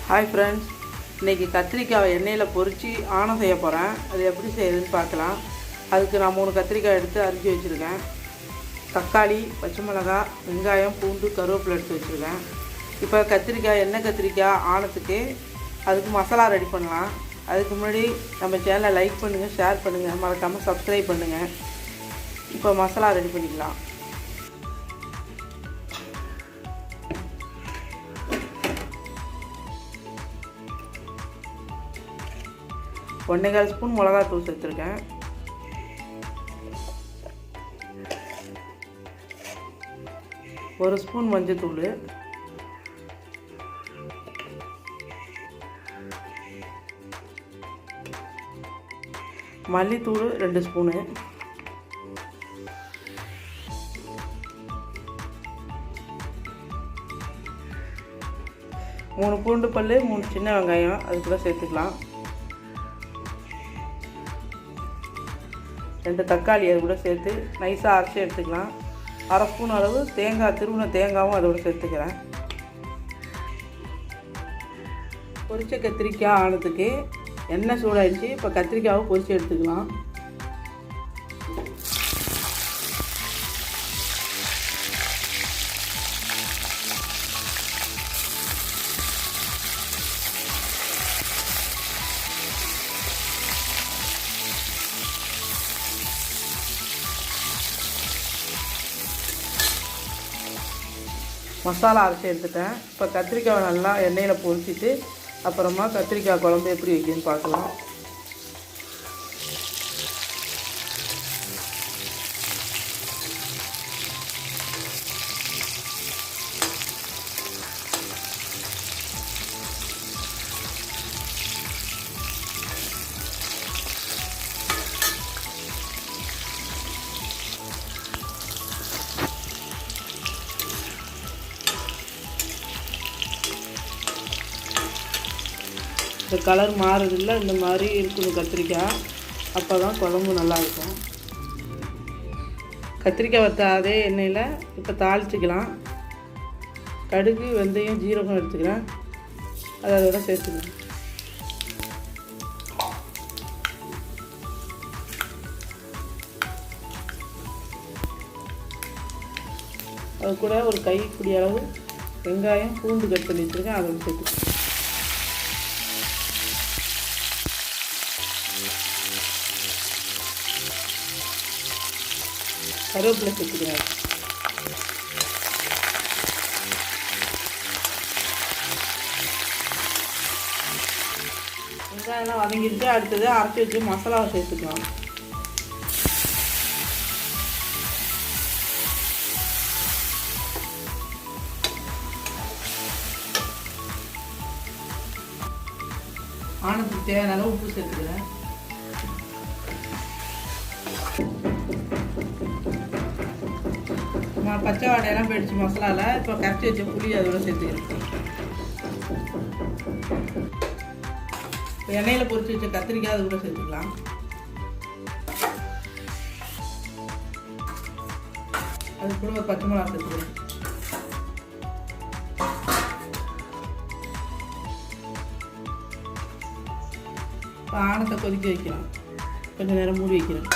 Hi friends, இன்றைக்கி கத்திரிக்காயை எண்ணெயில் பொரித்து ஆணம் செய்ய போகிறேன். அது எப்படி செய்யுதுன்னு பார்க்கலாம். அதுக்கு நான் 3 கத்திரிக்காய் எடுத்து அரிஞ்சு வச்சுருக்கேன். தக்காளி, பச்சை மிளகாய், வெங்காயம், பூண்டு, கருவேப்பிலை எடுத்து வச்சுருக்கேன். இப்போ எண்ணெய் கத்திரிக்காய் ஆணத்துக்கு அதுக்கு மசாலா ரெடி பண்ணலாம். அதுக்கு முன்னாடி நம்ம சேனலை லைக் பண்ணுங்கள், ஷேர் பண்ணுங்கள், மறக்காமல் சப்ஸ்கிரைப் பண்ணுங்கள். இப்போ மசாலா ரெடி பண்ணிக்கலாம். ஒன்றேகால் ஸ்பூன் மிளகாத்தூள் சேர்த்துருக்கேன். 1 ஸ்பூன் மஞ்சத்தூள், மல்லித்தூள் 2 ஸ்பூனு, மூணு பூண்டு பல், 3 சின்ன வெங்காயம் அதுக்குள்ளே சேர்த்துக்கலாம். 2 தக்காளி அது கூட சேர்த்து நைஸாக அரைச்சி எடுத்துக்கலாம். 1/2 ஸ்பூன் அளவு தேங்காய், திருவின தேங்காயும் அதோடு சேர்த்துக்கிறேன். பொரிச்ச கத்திரிக்காய் ஆனதுக்கு எண்ணெய் சூடாகிடுச்சு. இப்போ கத்திரிக்காவை பொரித்து எடுத்துக்கலாம். மசாலா அரைச்சி எடுத்துட்டேன். இப்போ கத்திரிக்காய் நல்லா எண்ணெயில் பொரிச்சிட்டு அப்புறமா கத்திரிக்காய் குழம்பு எப்படி வைக்கணும்னு பார்க்கலாம். இந்த கலர் மாறுதில்லை, இந்த மாதிரி இருக்கணும் கத்திரிக்காய். அப்போ தான் குழம்பு நல்லாயிருக்கும். கத்திரிக்காய் வற்ற அதே எண்ணெயில் இப்போ தாளிச்சிக்கலாம். கடுகு, வெந்தயம், ஜீரகம் எடுத்துக்கிறேன். அதோட சேர்த்துக்கிறேன். அது கூட ஒரு கைப்பிடி அளவு வெங்காயம், பூண்டு கட் பண்ணி வச்சுருக்கேன். அதோட சேர்த்துக்கிறேன். கருவேப்பிலை சேர்த்துக்கிறேன். வெங்காயம்லாம் வதங்கிடுச்சு. அடுத்தது அரைச்சி வச்சு மசாலாவை சேர்த்துக்கலாம். ஆனத்துக்கு தேவையான அளவு உப்பு சேர்த்துக்கிறேன். பச்சை வாடையெல்லாம் போயிடுச்சு மசாலாவில். இப்போ கரைச்சி வச்ச புளி அதோட சேர்த்துக்கிறேன். இப்போ எண்ணெயில் பொரிச்சு வச்ச கத்திரிக்காய் அது கூட சேர்த்துக்கலாம். அது கூட ஒரு பச்சை மிளகா சேர்த்துக்கிறேன். இப்போ ஆணத்தை கொதிக்க வைக்கலாம். கொஞ்சம் நேரம் மூடி வைக்கிறேன்.